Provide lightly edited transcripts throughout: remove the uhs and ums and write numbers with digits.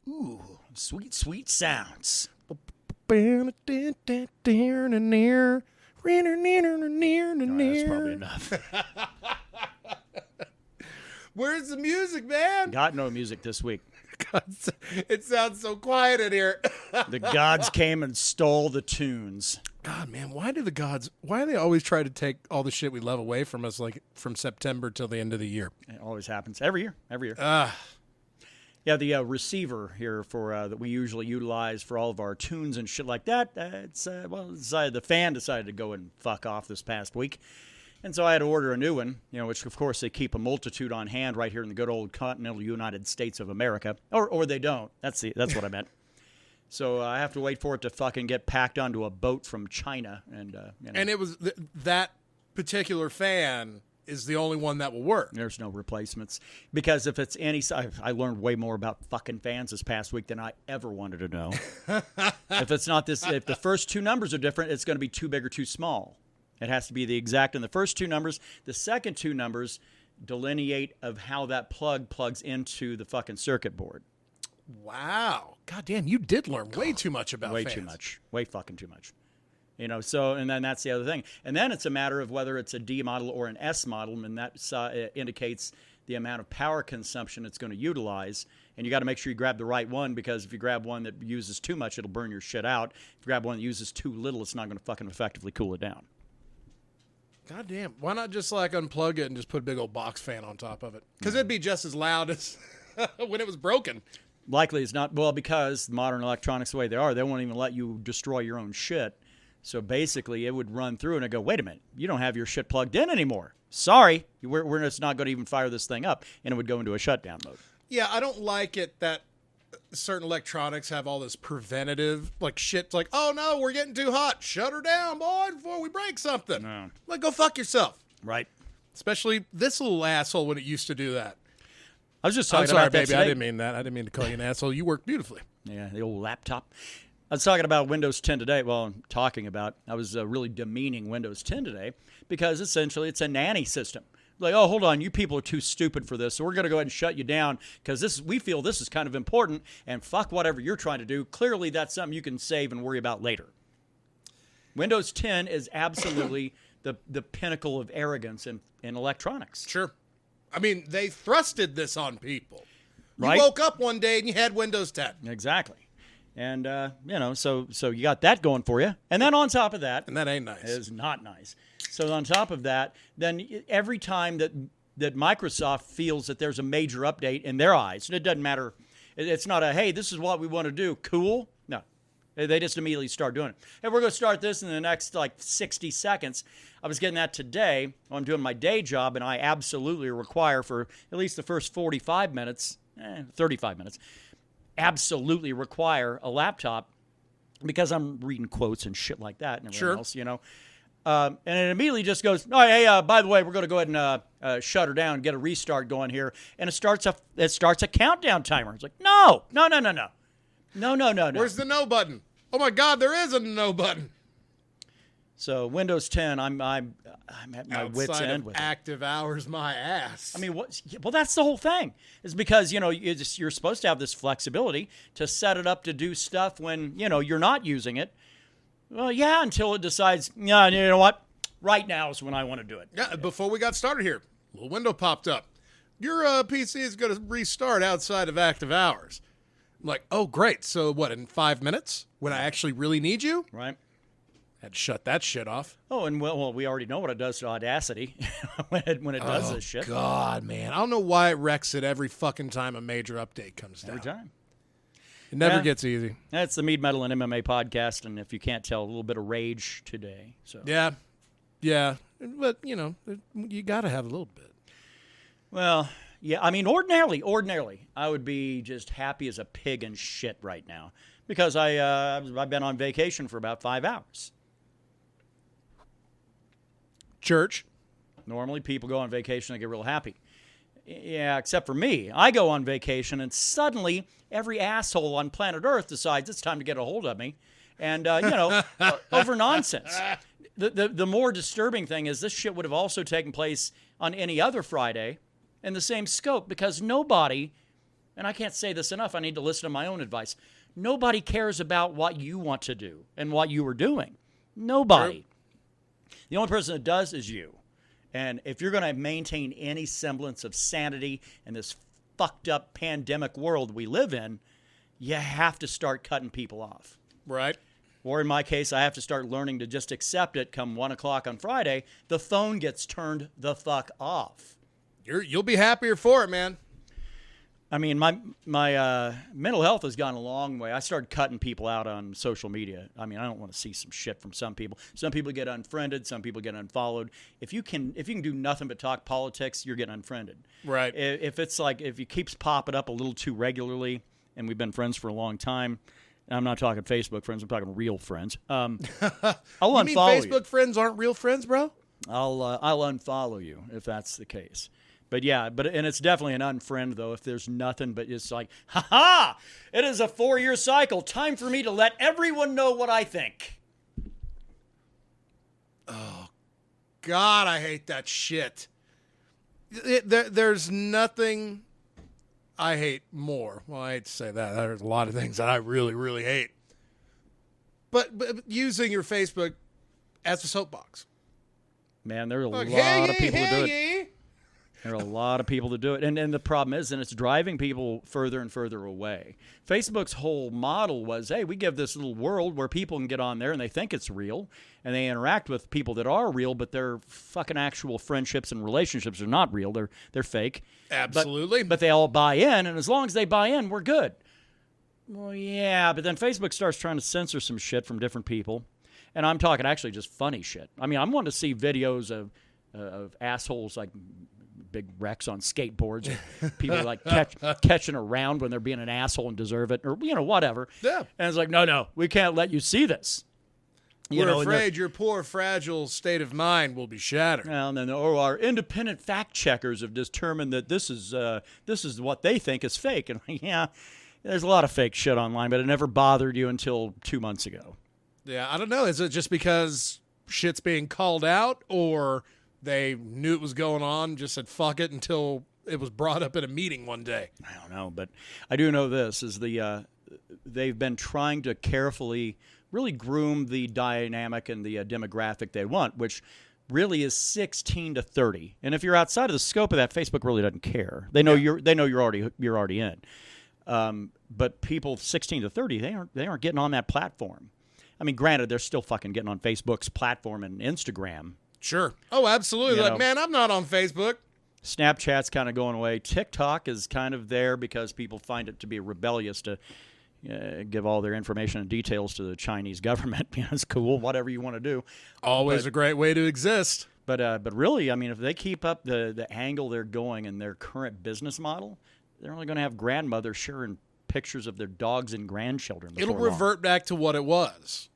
Ooh, sweet, sweet sounds. Oh, that's probably enough. Where's the music, man? Got no music this week. It sounds so quiet in here. The gods came and stole the tunes. God, man, why do they always try to take all the shit we love away from us, like from September till the end of the year? It always happens. Every year. Yeah, the receiver here that we usually utilize for all of our tunes and shit like that, the fan decided to go and fuck off this past week. And so I had to order a new one, which, of course, they keep a multitude on hand right here in the good old continental United States of America. Or they don't. That's what I meant. So I have to wait for it to fucking get packed onto a boat from China. And it was that particular fan is the only one that will work. There's no replacements. Because if it's any size, I learned way more about fucking fans this past week than I ever wanted to know. If the first two numbers are different, it's going to be too big or too small. It has to be the exact in the first two numbers. The second two numbers delineate of how that plug plugs into the fucking circuit board. Wow. God damn, you did learn way too much about way fans. Too much. Way fucking too much. And then that's the other thing. And then it's a matter of whether it's a D model or an S model, and that indicates the amount of power consumption it's going to utilize. And you got to make sure you grab the right one, because if you grab one that uses too much, it'll burn your shit out. If you grab one that uses too little, it's not going to fucking effectively cool it down. God damn. Why not just unplug it and just put a big old box fan on top of it? Because it'd be just as loud as when it was broken. Likely it's not. Well, because modern electronics, the way they are, they won't even let you destroy your own shit. So basically it would run through and I'd go, wait a minute, you don't have your shit plugged in anymore. Sorry, we're just not going to even fire this thing up. And it would go into a shutdown mode. Yeah, I don't like it that certain electronics have all this preventative shit. Like, oh no, we're getting too hot. Shut her down, boy, before we break something. No. Go fuck yourself. Right. Especially this little asshole when it used to do that. I was just talking about baby. I didn't mean that. I didn't mean to call you an asshole. You work beautifully. Yeah, the old laptop. I was talking about Windows 10 today. Well, I was really demeaning Windows 10 today because essentially it's a nanny system. Like, oh, hold on, you people are too stupid for this, so we're going to go ahead and shut you down because we feel this is kind of important, and fuck whatever you're trying to do. Clearly, that's something you can save and worry about later. Windows 10 is absolutely the pinnacle of arrogance in electronics. Sure. I mean, they thrusted this on people. Right? You woke up one day and you had Windows 10. Exactly. And, so you got that going for you. And then on top of that. And that ain't nice. It is not nice. So on top of that, then every time that Microsoft feels that there's a major update in their eyes, and it doesn't matter. It's not hey, this is what we want to do. Cool. No. They just immediately start doing it. Hey, we're going to start this in the next 60 seconds. I was getting that today. I'm doing my day job, and I absolutely require for at least the first 45 minutes, 35 minutes, absolutely require a laptop because I'm reading quotes and shit like that and everything else, and it immediately just goes, oh, hey, by the way, we're going to go ahead and shut her down, get a restart going here. And it starts a countdown timer. It's like, no. Where's the no button? Oh, my God, there is a no button. So Windows 10, I'm at my wit's end with active hours, my ass. I mean, well, that's the whole thing. Is because you're supposed to have this flexibility to set it up to do stuff when you're not using it. Well, yeah, until it decides, yeah, you know what? Right now is when I want to do it. Yeah. Before we got started here, a little window popped up. Your PC is going to restart outside of active hours. I'm like, oh, great. So what? In 5 minutes, when I actually really need you? Right. Had to shut that shit off. Oh, and well, we already know what it does to Audacity when it does this shit. God, man. I don't know why it wrecks it every fucking time a major update comes down. Every time. It never gets easy. That's the Mead, Metal, and MMA podcast, and if you can't tell, a little bit of rage today. So Yeah. But, you got to have a little bit. Well, yeah, I mean, ordinarily, I would be just happy as a pig and shit right now because I've been on vacation for about 5 hours. Church. Normally, people go on vacation and get real happy. Yeah, except for me. I go on vacation, and suddenly every asshole on planet Earth decides it's time to get a hold of me, and over nonsense. The more disturbing thing is this shit would have also taken place on any other Friday in the same scope because nobody and I can't say this enough, I need to listen to my own advice. Nobody cares about what you want to do and what you are doing. Nobody. True. The only person that does is you. And if you're going to maintain any semblance of sanity in this fucked up pandemic world we live in, you have to start cutting people off. Right. Or in my case, I have to start learning to just accept it. Come 1 o'clock on Friday, the phone gets turned the fuck off. You'll be happier for it, man. I mean, my mental health has gone a long way. I started cutting people out on social media. I mean, I don't want to see some shit from some people. Some people get unfriended. Some people get unfollowed. If you can do nothing but talk politics, you're getting unfriended. Right. If it's like, if it keeps popping up a little too regularly, and we've been friends for a long time, and I'm not talking Facebook friends, I'm talking real friends. I'll unfollow you. You mean Facebook friends aren't real friends, bro? I'll unfollow you if that's the case. But yeah, and it's definitely an unfriend, though, if there's nothing but it's like, ha-ha, it is a 4-year cycle. Time for me to let everyone know what I think. Oh, God, I hate that shit. There's nothing I hate more. Well, I hate to say that. There's a lot of things that I really, really hate. But using your Facebook as a soapbox. Man, there are a lot of people who do it. There are a lot of people that do it. And the problem is, and it's driving people further and further away. Facebook's whole model was, hey, we give this little world where people can get on there and they think it's real, and they interact with people that are real, but their fucking actual friendships and relationships are not real. They're fake. Absolutely. But they all buy in, and as long as they buy in, we're good. Well, yeah, but then Facebook starts trying to censor some shit from different people. And I'm talking actually just funny shit. I mean, I'm wanting to see videos of assholes like big wrecks on skateboards, or people like catching around when they're being an asshole and deserve it, or whatever. Yeah. And it's like, no, we can't let you see this. We're afraid your poor, fragile state of mind will be shattered. Well, and then our independent fact checkers have determined that this is what they think is fake. And yeah, there's a lot of fake shit online, but it never bothered you until 2 months ago. Yeah, I don't know. Is it just because shit's being called out, or they knew it was going on, just said fuck it until it was brought up in a meeting one day? I don't know, but I do know this is they've been trying to carefully really groom the dynamic and the demographic they want, which really is 16 to 30. And if you're outside of the scope of that, Facebook really doesn't care. They know you're already in. But people 16 to 30, they aren't getting on that platform. I mean, granted, they're still fucking getting on Facebook's platform and Instagram. Sure. Oh, absolutely. Man, I'm not on Facebook. Snapchat's kind of going away. TikTok is kind of there because people find it to be rebellious to give all their information and details to the Chinese government. It's cool, whatever you want to do. Always a great way to exist. But really, I mean, if they keep up the angle they're going in their current business model, they're only going to have grandmothers sharing pictures of their dogs and grandchildren. It'll revert back to what it was.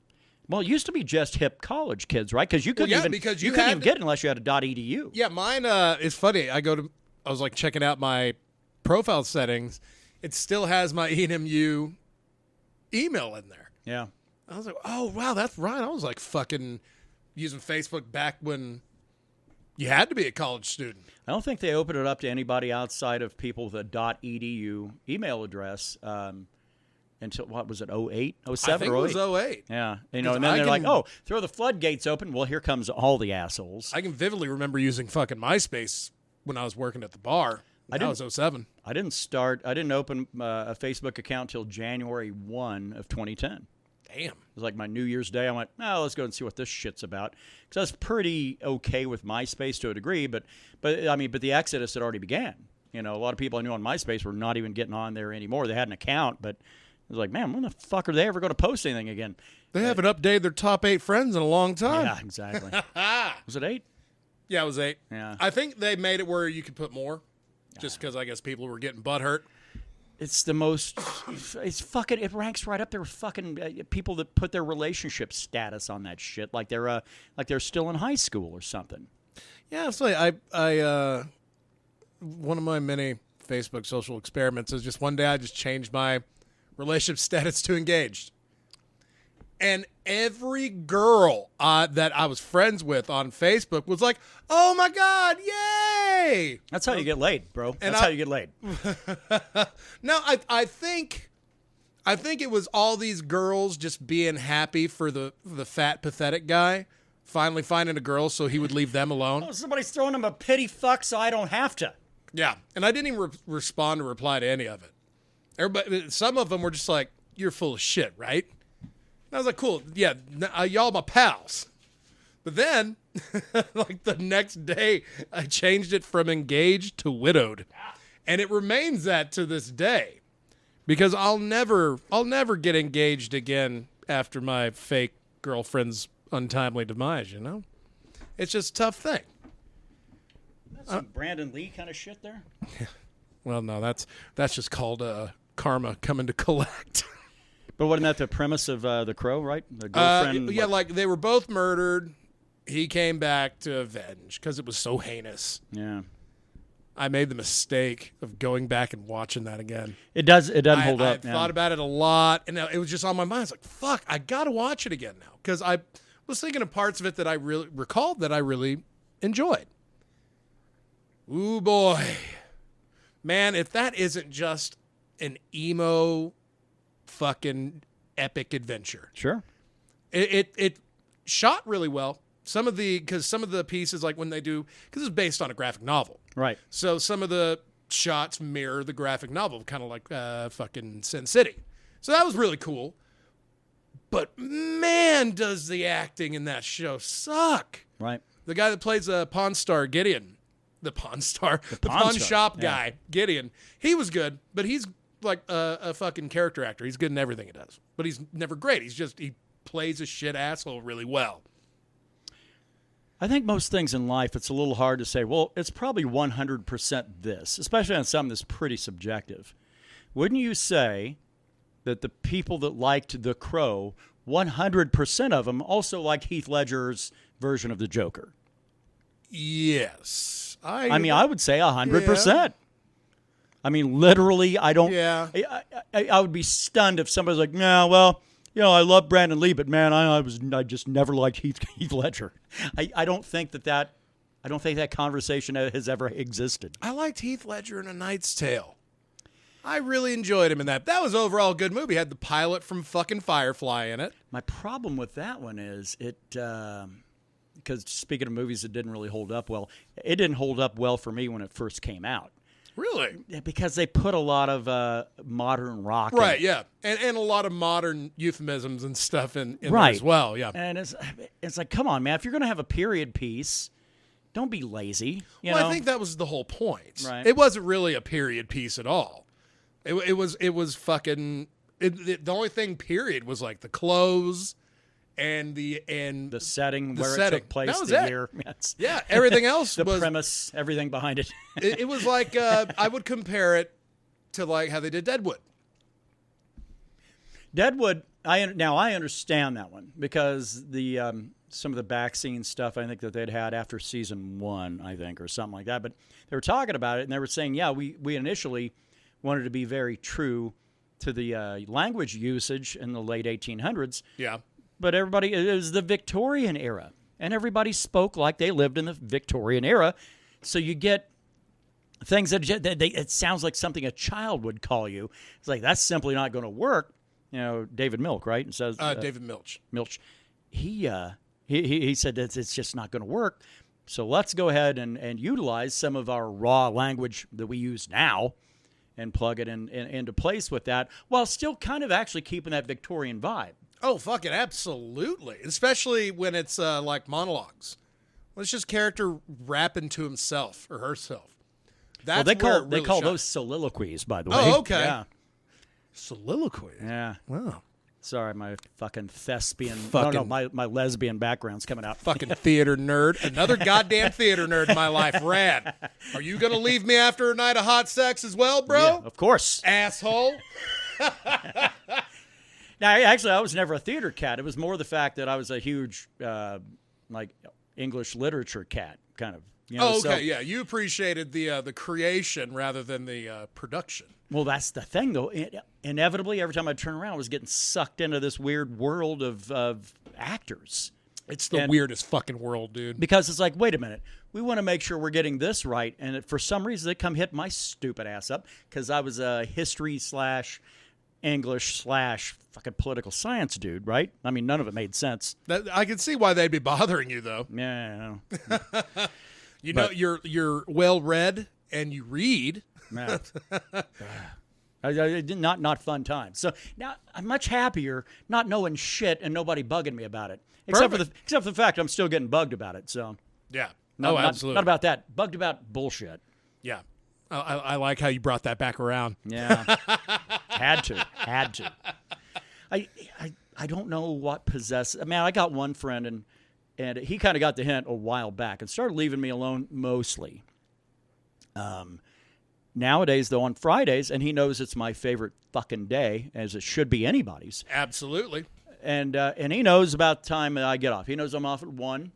Well, it used to be just hip college kids, right? Because you couldn't even get it unless you had a .edu. Yeah, mine. It's funny. I was like checking out my profile settings. It still has my ENMU email in there. Yeah. I was like, oh wow, that's right. I was like fucking using Facebook back when you had to be a college student. I don't think they opened it up to anybody outside of people with a .edu email address until, what was it, 08, 07 I think or 08? It was 08. Yeah. And then they're like, oh, throw the floodgates open. Well, here comes all the assholes. I can vividly remember using fucking MySpace when I was working at the bar. That was 07. I didn't open a Facebook account till January 1 of 2010. Damn. It was like my New Year's Day. I went, let's go and see what this shit's about. Because I was pretty okay with MySpace to a degree, but the exodus had already began. A lot of people I knew on MySpace were not even getting on there anymore. They had an account, but it was like, man, when the fuck are they ever going to post anything again? They haven't updated their top 8 friends in a long time. Yeah, exactly. Was it 8? Yeah, it was 8. Yeah. I think they made it where you could put more, just because I guess people were getting butthurt. It's the most. It ranks right up there with fucking people that put their relationship status on that shit, like they're still in high school or something. Yeah, it's like I one of my many Facebook social experiments is just one day I just changed my relationship status to engaged, and every girl that I was friends with on Facebook was like, "Oh my God, yay!" That's how you get laid, bro. And That's how you get laid. No, I think it was all these girls just being happy for the fat, pathetic guy finally finding a girl so he would leave them alone. Oh, somebody's throwing him a pity fuck so I don't have to. Yeah, and I didn't even respond or reply to any of it. Everybody, some of them were just like, "You're full of shit, right?" And I was like, "Cool, yeah, y'all my pals." But then, like the next day, I changed it from engaged to widowed, and it remains that to this day, because I'll never get engaged again after my fake girlfriend's untimely demise. You know, it's just a tough thing. That's some Brandon Lee kind of shit there. Well, no, that's just called karma coming to collect. But wasn't that the premise of The Crow, right? The girlfriend. Yeah, like they were both murdered. He came back to avenge because it was so heinous. Yeah. I made the mistake of going back and watching that again. It doesn't hold I up. thought about it a lot, and it was just on my mind. I was like, fuck, I got to watch it again now. Because I was thinking of parts of it that I really recalled that I really enjoyed. Ooh, boy. Man, if that isn't just an emo fucking epic adventure. Sure. It shot really well. Because some of the pieces, like when they do, because it's based on a graphic novel. Right. So some of the shots mirror the graphic novel, kind of like fucking Sin City. So that was really cool. But man, does the acting in that show suck. Right. The guy that plays Pawn Star, Gideon, the Pawn Pawn Shop yeah. guy, Gideon, he was good, but he's like a fucking character actor. He's good in everything he does. But he's never great. He plays a shit asshole really well. I think most things in life, it's a little hard to say, well, it's probably 100% this, especially on something that's pretty subjective. Wouldn't you say that the people that liked The Crow, 100% of them also liked Heath Ledger's version of the Joker? Yes. I mean, I would say 100%. Yeah. I mean, literally, I don't. Yeah. I would be stunned if somebody's like, "No, well, I love Brandon Lee, but man, I just never liked Heath Ledger." I don't think that conversation has ever existed. I liked Heath Ledger in A Knight's Tale. I really enjoyed him in that. That was overall a good movie. Had the pilot from fucking Firefly in it. My problem with that one is because speaking of movies that didn't really hold up well, it didn't hold up well for me when it first came out. Really? Because they put a lot of modern rock right, in. Yeah. And a lot of modern euphemisms and stuff in right. there as well, yeah. And it's like, come on, man, if you're going to have a period piece, don't be lazy. You know? I think that was the whole point. Right. It wasn't really a period piece at all. It was fucking the only thing period was like the clothes and the setting the where setting. it took place, that was the it. year. Yes. Yeah, everything else the was premise, everything behind it. it was like I would compare it to like how they did Deadwood. Deadwood, I understand that one because the some of the back scene stuff I think that they'd had after season 1, I think, or something like that. But they were talking about it and they were saying, yeah, we initially wanted to be very true to the language usage in the late 1800s. Yeah. But it was the Victorian era, and everybody spoke like they lived in the Victorian era. So you get things that it sounds like something a child would call you. It's like, that's simply not going to work. David Milch, right? It says David Milch. Milch. He said that it's just not going to work. So let's go ahead and utilize some of our raw language that we use now and plug it into place with that while still kind of actually keeping that Victorian vibe. Oh, fuck it, absolutely. Especially when it's like monologues. Well, it's just character rapping to himself or herself. That's they call those soliloquies, by the way. Oh, okay. Yeah. Soliloquy. Yeah. Wow. Sorry, my fucking thespian. Fucking- my lesbian background's coming out. Fucking theater nerd. Another goddamn theater nerd in my life. Rad. Are you going to leave me after a night of hot sex as well, bro? Yeah, of course. Asshole. Now, actually, I was never a theater cat. It was more the fact that I was a huge, English literature cat, kind of. Oh, okay, yeah. You appreciated the creation rather than the production. Well, that's the thing, though. Inevitably, every time I turn around, I was getting sucked into this weird world of actors. It's the weirdest fucking world, dude. Because it's like, wait a minute. We want to make sure we're getting this right. And for some reason, they come hit my stupid ass up because I was a history / English / fucking political science dude, right? I mean, none of it made sense. I can see why they'd be bothering you, though. Yeah. You know, you're well-read and you read. Yeah. Not fun times. So now I'm much happier not knowing shit and nobody bugging me about it. Except for the fact I'm still getting bugged about it. So yeah. Absolutely. Not about that. Bugged about bullshit. Yeah. I like how you brought that back around. Yeah. Had to. I don't know what possesses. I mean, I got one friend and he kind of got the hint a while back and started leaving me alone mostly. Nowadays, though, on Fridays, and he knows it's my favorite fucking day, as it should be anybody's. Absolutely. And he knows about the time that I get off. He knows I'm off at 1.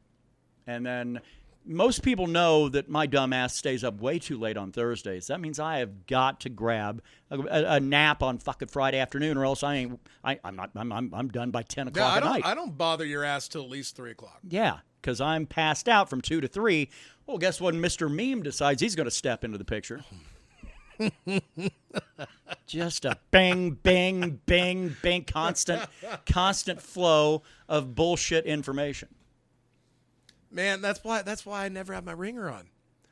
And then most people know that my dumb ass stays up way too late on Thursdays. That means I have got to grab a nap on fucking Friday afternoon, or else I'm done by 10 o'clock at night. I don't bother your ass till at least 3 o'clock. Yeah, because I'm passed out from 2 to 3. Well, guess what? Mr. Meme decides he's going to step into the picture. Just a bang, bang, bang, bang, constant flow of bullshit information. Man, that's why I never have my ringer on.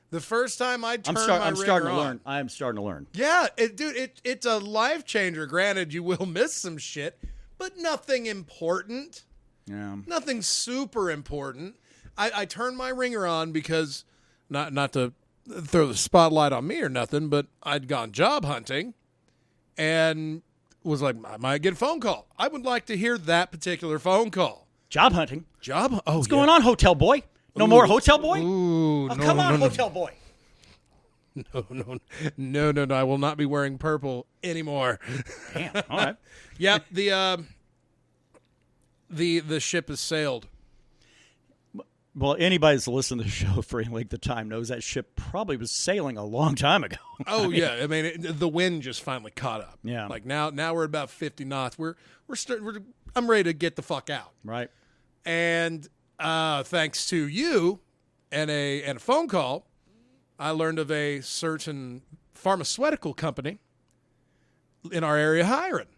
The first time I turn my I'm ringer starting to on, learn. I'm starting to learn. Yeah, it's a life changer. Granted, you will miss some shit, but nothing important. Yeah. Nothing super important. I turned my ringer on because not to throw the spotlight on me or nothing, but I'd gone job hunting and was like, I might get a phone call. I would like to hear that particular phone call. Job hunting. What's going on, hotel boy? No more hotel boy? Ooh, oh, come on, hotel boy. No. I will not be wearing purple anymore. Damn. All right. Yep. The ship has sailed. Well, anybody that's listened to the show for any length of time knows that ship probably was sailing a long time ago. Oh yeah, I mean the wind just finally caught up. Yeah, like now we're about 50 knots. I'm ready to get the fuck out. Right. And thanks to you and a phone call, I learned of a certain pharmaceutical company in our area hiring.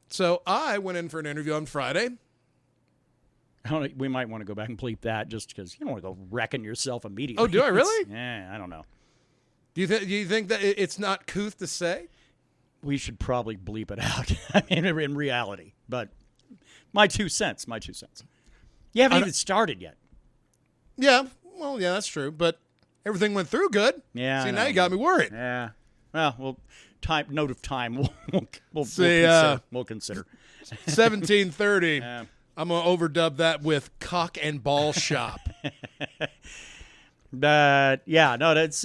So I went in for an interview on Friday. We might want to go back and bleep that just because you don't want to go wrecking yourself immediately. Oh, do I really? Yeah, I don't know. Do you think that it's not couth to say? We should probably bleep it out. I mean, in reality, but my 2 cents. You haven't even started yet. Yeah, well, yeah, that's true. But everything went through good. Yeah. See, now you got me worried. Yeah. Well, note of time. We'll consider. 17:30. Yeah. I'm going to overdub that with cock and ball shop. But yeah, no, it's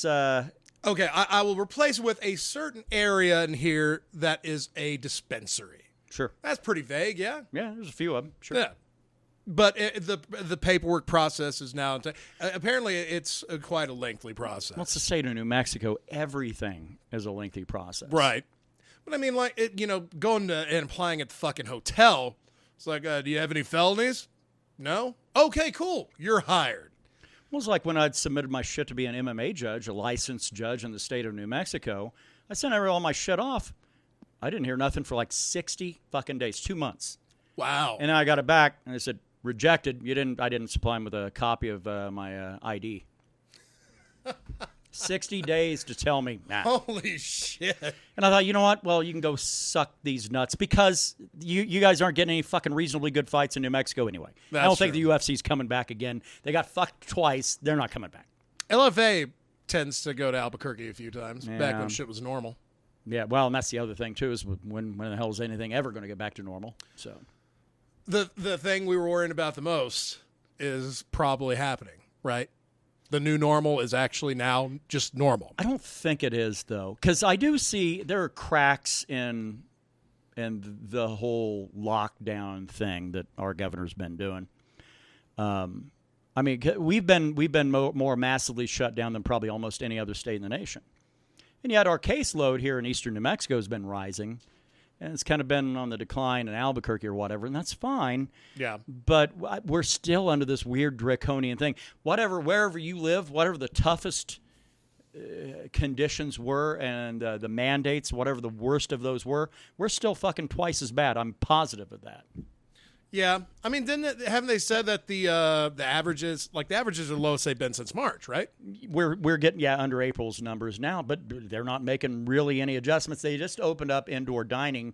okay, I will replace it with a certain area in here that is a dispensary. Sure. That's pretty vague, yeah? Yeah, there's a few of them, sure. Yeah. But the paperwork process is now apparently it's quite a lengthy process. Well, it's the state of New Mexico. Everything is a lengthy process. Right. But I mean, like, going to and applying at the fucking hotel, it's like, do you have any felonies? No? Okay, cool. You're hired. Well, it's like when I'd submitted my shit to be an MMA judge, a licensed judge in the state of New Mexico. I sent all my shit off. I didn't hear nothing for like 60 fucking days, 2 months. Wow. And then I got it back, and they said, rejected. I didn't supply him with a copy of my ID. 60 days to tell me. Nah. Holy shit. And I thought, you know what? Well, you can go suck these nuts because you guys aren't getting any fucking reasonably good fights in New Mexico anyway. I don't think the UFC's coming back again. They got fucked twice. They're not coming back. LFA tends to go to Albuquerque a few times back when shit was normal. Yeah, well, and that's the other thing, too, is when the hell is anything ever going to get back to normal? So the thing we were worrying about the most is probably happening, right? The new normal is actually now just normal. I don't think it is, though, because I do see there are cracks in the whole lockdown thing that our governor's been doing. I mean, we've been more massively shut down than probably almost any other state in the nation. And yet our caseload here in eastern New Mexico has been rising. And it's kind of been on the decline in Albuquerque or whatever, and that's fine. Yeah. But we're still under this weird draconian thing. Wherever you live, whatever the toughest conditions were and the mandates, whatever the worst of those were, we're still fucking twice as bad. I'm positive of that. Yeah. I mean, haven't they said that the averages, like the averages are the lowest they've been since March, right? We're getting under April's numbers now, but they're not making really any adjustments. They just opened up indoor dining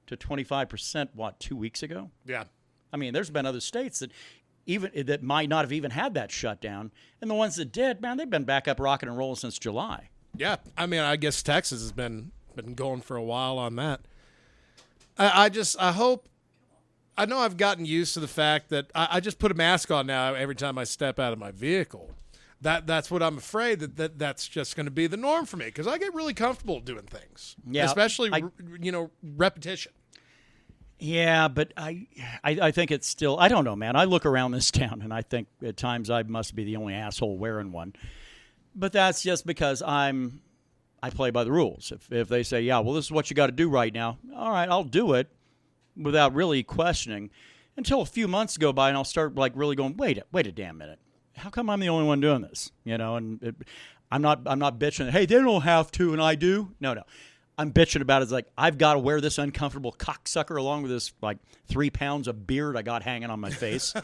to 25%, 2 weeks ago? Yeah. I mean, there's been other states that might not have even had that shutdown, and the ones that did, man, they've been back up rocking and rolling since July. Yeah. I mean, I guess Texas has been going for a while on that. I hope. I know I've gotten used to the fact that I just put a mask on now every time I step out of my vehicle. That's what I'm afraid that's just going to be the norm for me, because I get really comfortable doing things, especially repetition. Yeah, but I think it's still, I don't know, man. I look around this town and I think at times I must be the only asshole wearing one. But that's just because I play by the rules. If they say, yeah, well, this is what you got to do right now, all right, I'll do it without really questioning, until a few months go by and I'll start like really going, wait a damn minute. How come I'm the only one doing this? And I'm not bitching, hey, they don't have to and I do. No. I'm bitching about it. It's like, I've got to wear this uncomfortable cocksucker along with this like 3 pounds of beard I got hanging on my face.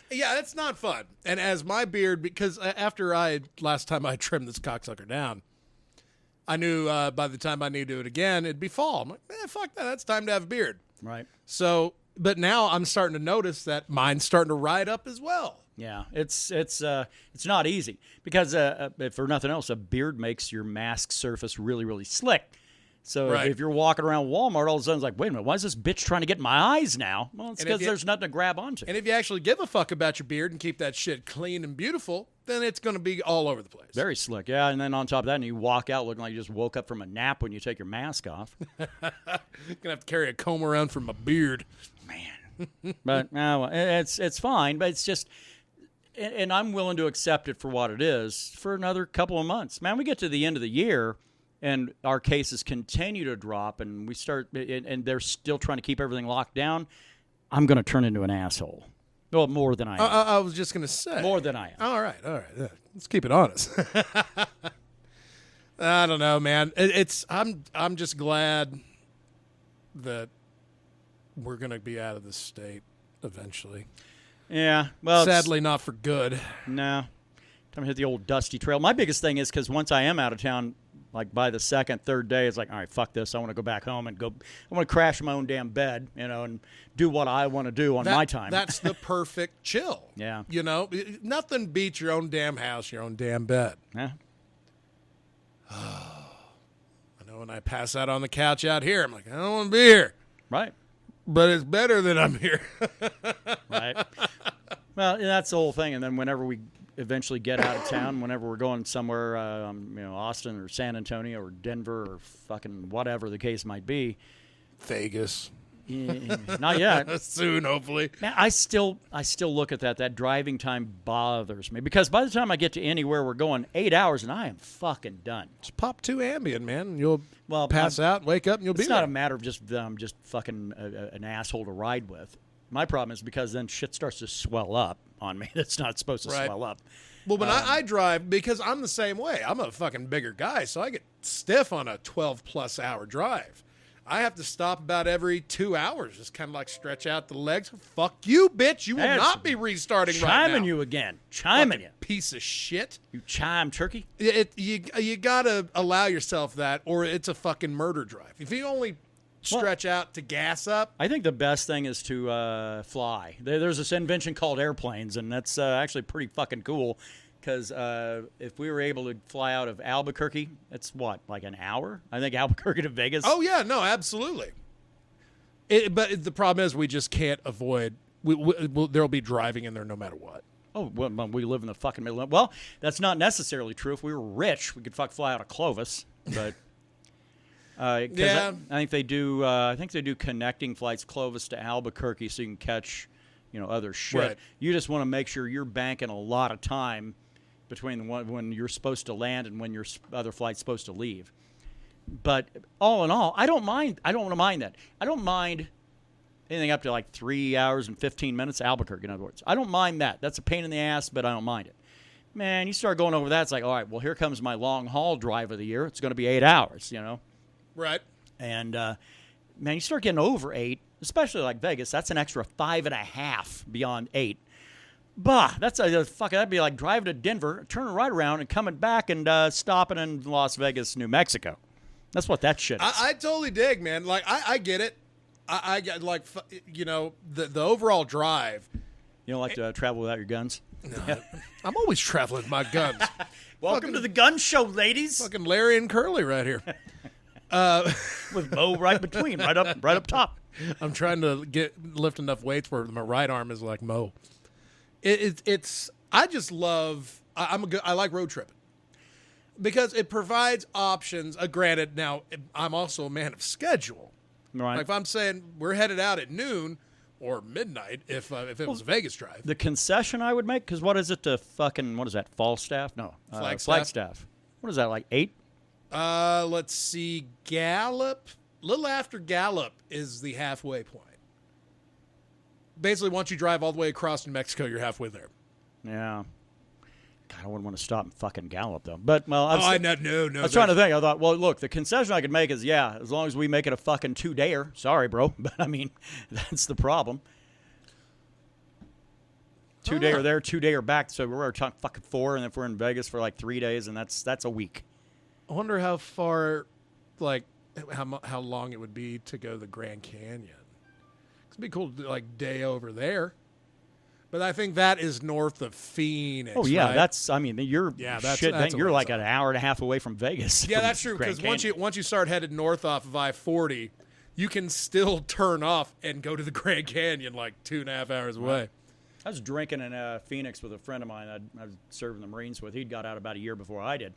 Yeah, it's not fun. And as my beard, because after last time I trimmed this cocksucker down, I knew by the time I need to do it again, it'd be fall. I'm like, man, fuck that. That's time to have a beard. Right. So, but now I'm starting to notice that mine's starting to ride up as well. Yeah, it's not easy because if for nothing else, a beard makes your mask surface really, really slick. So right. if you're walking around Walmart, all of a sudden it's like, wait a minute, why is this bitch trying to get in my eyes now? Well, it's because there's nothing to grab onto. And if you actually give a fuck about your beard and keep that shit clean and beautiful, then it's going to be all over the place. Very slick, yeah. And then on top of that, you walk out looking like you just woke up from a nap when you take your mask off. Going to have to carry a comb around for my beard. Man. But no, it's fine, but it's just, and I'm willing to accept it for what it is for another couple of months. Man, we get to the end of the year, and our cases continue to drop, and we start, and they're still trying to keep everything locked down, I'm going to turn into an asshole. Well, more than I am. I was just going to say. More than I am. All right. Yeah. Let's keep it honest. I don't know, man. I'm just glad that we're going to be out of this state eventually. Yeah. Well, sadly, not for good. No. Time to hit the old dusty trail. My biggest thing is because once I am out of town, like by the second, third day, it's like, all right, fuck this. I want to go back home and I want to crash in my own damn bed, and do what I want to do on my time. That's the perfect chill. Yeah. Nothing beats your own damn house, your own damn bed. Yeah. I know when I pass out on the couch out here, I'm like, I don't want to be here. Right. But it's better that I'm here. Right. Well, that's the whole thing. And then whenever we eventually get out of town, whenever we're going somewhere, Austin or San Antonio or Denver or fucking whatever the case might be. Vegas. Not yet. Soon, hopefully. Man, I still look at that. That driving time bothers me because by the time I get to anywhere we're going, 8 hours and I am fucking done. Just pop 2 Ambien, man, and you'll pass out, wake up, and you'll be there. It's not a matter of just fucking an asshole to ride with. My problem is because then shit starts to swell up on me. That's not supposed to swell up. Well, when I drive, because I'm the same way. I'm a fucking bigger guy, so I get stiff on a 12-plus hour drive. I have to stop about every 2 hours, just kind of like stretch out the legs. Fuck you, bitch. You will not be restarting right now. Chiming you again. Chiming you. Piece of shit. You chime turkey. You got to allow yourself that, or it's a fucking murder drive. If you only stretch out to gas up. I think the best thing is to fly. There's this invention called airplanes, and that's actually pretty fucking cool. Because if we were able to fly out of Albuquerque, it's like an hour? I think Albuquerque to Vegas. Oh, yeah, no, absolutely. But the problem is we just can't avoid. There'll be driving in there no matter what. Oh, well, we live in the fucking middle of. Well, that's not necessarily true. If we were rich, we could fly out of Clovis. But yeah, I think they do. I think they do connecting flights Clovis to Albuquerque, so you can catch other shit. Right. You just want to make sure you're banking a lot of time between when you're supposed to land and when your other flight's supposed to leave. But all in all, I don't mind. I don't want to mind that. I don't mind anything up to like 3 hours and 15 minutes, Albuquerque, in other words. I don't mind that. That's a pain in the ass, but I don't mind it. Man, you start going over that, it's like, all right, well, here comes my long-haul drive of the year. It's going to be 8 hours, you know? Right. And, man, you start getting over 8, especially like Vegas. That's an extra 5.5 beyond 8. Bah, that'd be like driving to Denver, turning right around, and coming back and stopping in Las Vegas, New Mexico. That's what that shit is. I totally dig, man. Like, I get it. I get, like, you know, the overall drive. You don't like to travel without your guns? No, I'm always traveling with my guns. Welcome to the gun show, ladies. Fucking Larry and Curly right here. With Bo right between, right up top. I'm trying to lift enough weights where my right arm is like Mo. It's I just love. I like road tripping because it provides options. Granted, now I'm also a man of schedule. Right. Like if I'm saying we're headed out at noon or midnight, if it was a Vegas drive, the concession I would make, because what is it to fucking, what is that, Falstaff? No, Flagstaff. What is that, like 8? Let's see, Gallup. A little after Gallup is the halfway point. Basically, once you drive all the way across New Mexico, you're halfway there. Yeah. God, I wouldn't want to stop and fucking Gallup, though. But, well, no. I was trying to think. I thought, well, look, the concession I could make is, yeah, as long as we make it a fucking 2-dayer. Sorry, bro. But, I mean, that's the problem. 2-dayer there, 2-dayer back. So we're talking fucking 4, and if we're in Vegas for like 3 days, and that's a week. I wonder how far, like, how long it would be to go to the Grand Canyon. It'd be cool to do, like, day over there. But I think that is north of Phoenix. Oh yeah, right? that's you're you're like an hour and a half away from Vegas. Yeah, that's true. Because once you start headed north off of I-40, you can still turn off and go to the Grand Canyon like 2.5 hours away. Right. I was drinking in Phoenix with a friend of mine I was serving the Marines with. He'd got out about a year before I did.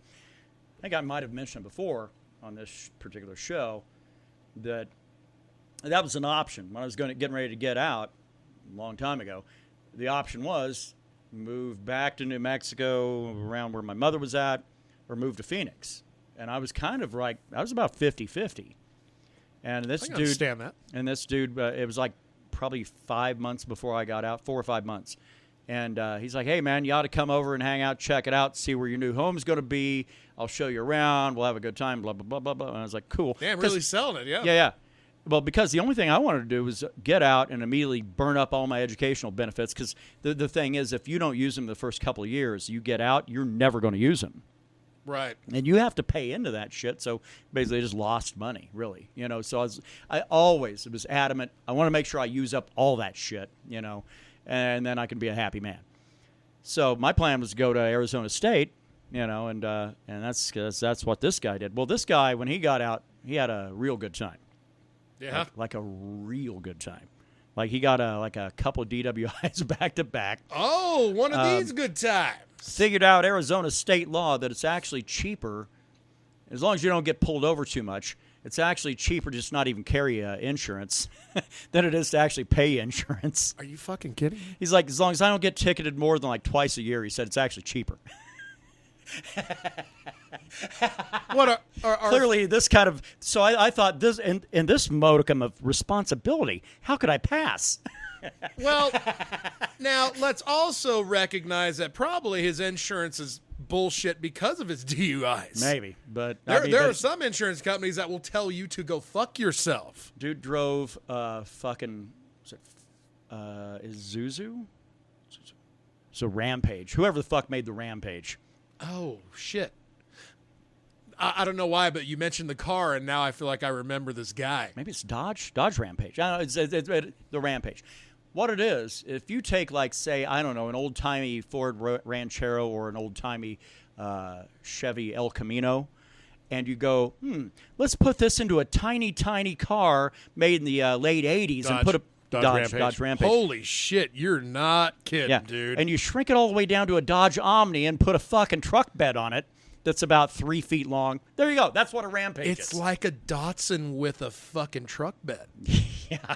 I think I might have mentioned before on this particular show that was an option when I was getting ready to get out a long time ago. The option was move back to New Mexico around where my mother was at or move to Phoenix. And I was kind of I was about 50-50. And this dude, understand that. And this dude, it was like probably 5 months before I got out, 4 or 5 months. And he's like, hey, man, you ought to come over and hang out, check it out, see where your new home's going to be. I'll show you around. We'll have a good time, blah, blah, blah, blah, blah. And I was like, cool. Damn, really selling it, yeah. Yeah. Well, because the only thing I wanted to do was get out and immediately burn up all my educational benefits, because the thing is, if you don't use them the first couple of years, you get out, you're never going to use them. Right. And you have to pay into that shit, so basically I just lost money, really. You know, so I always was adamant, I want to make sure I use up all that shit, you know, and then I can be a happy man. So my plan was to go to Arizona State, you know, and that's what this guy did. Well, this guy, when he got out, he had a real good time. Yeah. Like a real good time. Like he got a couple of DWIs back to back. Oh, one of these good times. Figured out Arizona state law that it's actually cheaper, as long as you don't get pulled over too much, it's actually cheaper to just not even carry insurance than it is to actually pay insurance. Are you fucking kidding me? He's like, as long as I don't get ticketed more than like twice a year, he said it's actually cheaper. What clearly this kind of, so I thought this in this modicum of responsibility, how could I pass? Well, now let's also recognize that probably his insurance is bullshit because of his DUIs. Maybe, but there are some insurance companies that will tell you to go fuck yourself. Dude drove fucking Isuzu? So Rampage. Whoever the fuck made the Rampage. Oh shit. I don't know why, but you mentioned the car, and now I feel like I remember this guy. Maybe it's Dodge Rampage. I don't know, it's the Rampage. What it is, if you take, like, say, I don't know, an old-timey Ford Ranchero or an old-timey Chevy El Camino, and you go, let's put this into a tiny, tiny car made in the late 80s and put a Dodge Rampage. Holy shit, you're not kidding, dude. And you shrink it all the way down to a Dodge Omni and put a fucking truck bed on it that's about 3 feet long. There you go. That's what a Rampage is. It's like a Datsun with a fucking truck bed. Yeah.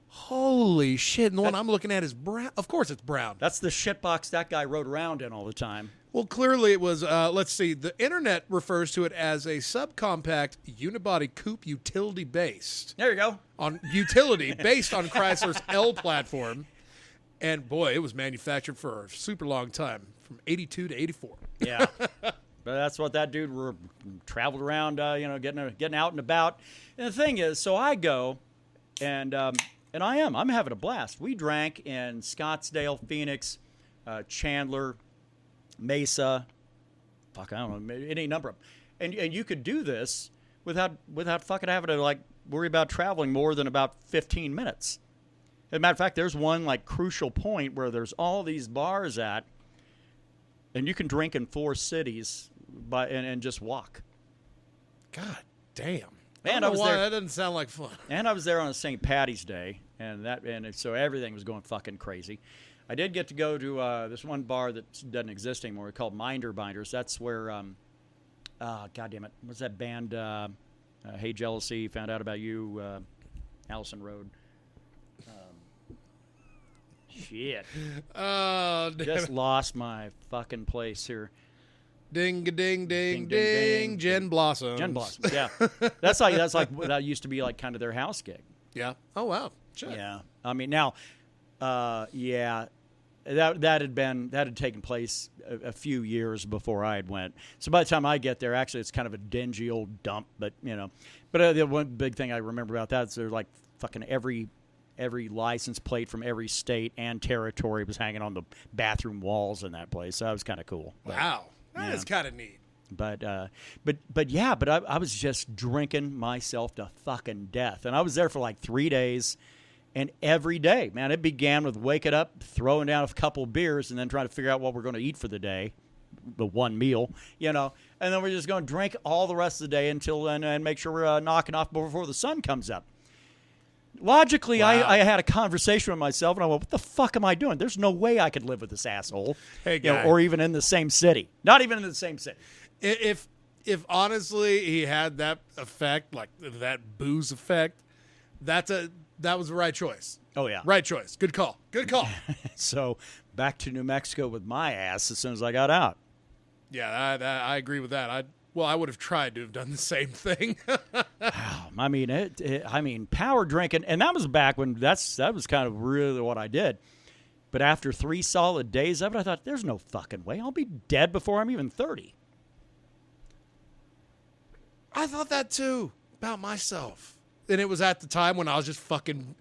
Holy shit. And the one I'm looking at is brown. Of course it's brown. That's the shitbox that guy rode around in all the time. Well, clearly it was, let's see, the internet refers to it as a subcompact unibody coupe utility based. There you go. On utility based on Chrysler's L platform. And boy, it was manufactured for a super long time, from 82 to 84. Yeah. But that's what that dude traveled around, getting out and about. And the thing is, so I go, and I'm having a blast. We drank in Scottsdale, Phoenix, Chandler, Mesa, I don't know, any number of them. And you could do this without fucking having to, like, worry about traveling more than about 15 minutes. As a matter of fact, there's one, like, crucial point where there's all these bars at, and you can drink in 4 cities and just walk. God damn. And I was there. That doesn't sound like fun. And I was there on St. Patty's Day, and so everything was going fucking crazy. I did get to go to this one bar that doesn't exist anymore called Minder Binders. That's where, God damn it, what's that band? Hey Jealousy, Found Out About You, Allison Road. Shit. Oh, damn. Just lost my fucking place here. Ding, ding, ding, ding. Jen Blossoms. Jen Blossoms, yeah. That's like that used to be like kind of their house gig. Yeah. Oh, wow. Shit. Yeah. I mean, now, yeah, that had taken place a few years before I had went. So by the time I get there, actually, it's kind of a dingy old dump. But the one big thing I remember about that is there's like fucking every license plate from every state and territory was hanging on the bathroom walls in that place. So that was kind of cool. Wow. That is kind of neat. But I was just drinking myself to fucking death. And I was there for like 3 days. And every day, man, it began with waking up, throwing down a couple beers, and then trying to figure out what we're going to eat for the day, the one meal, and then we're just going to drink all the rest of the day and make sure we're knocking off before the sun comes up. Logically, wow. I had a conversation with myself, and I went, what the fuck am I doing? There's no way I could live with this asshole, hey, guy. Or even in the same city. Not even in the same city. If honestly he had that effect, like that booze effect, that was the right choice. Oh, yeah. Right choice. Good call. Good call. So back to New Mexico with my ass as soon as I got out. Yeah, I agree with that. I would have tried to have done the same thing. Wow. I mean, power drinking, and that was back when that was kind of really what I did. But after 3 solid days of it, I thought, there's no fucking way. I'll be dead before I'm even 30. I thought that too about myself. And it was at the time when I was just fucking